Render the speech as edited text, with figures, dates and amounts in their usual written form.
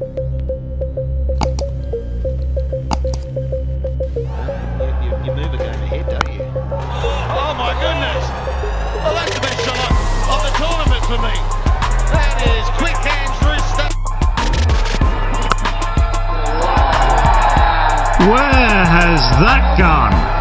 You move it going ahead, don't you? Oh my goodness! Well, that's the best shot of the tournament for me. That is quick hands through stuff. Where has that gone?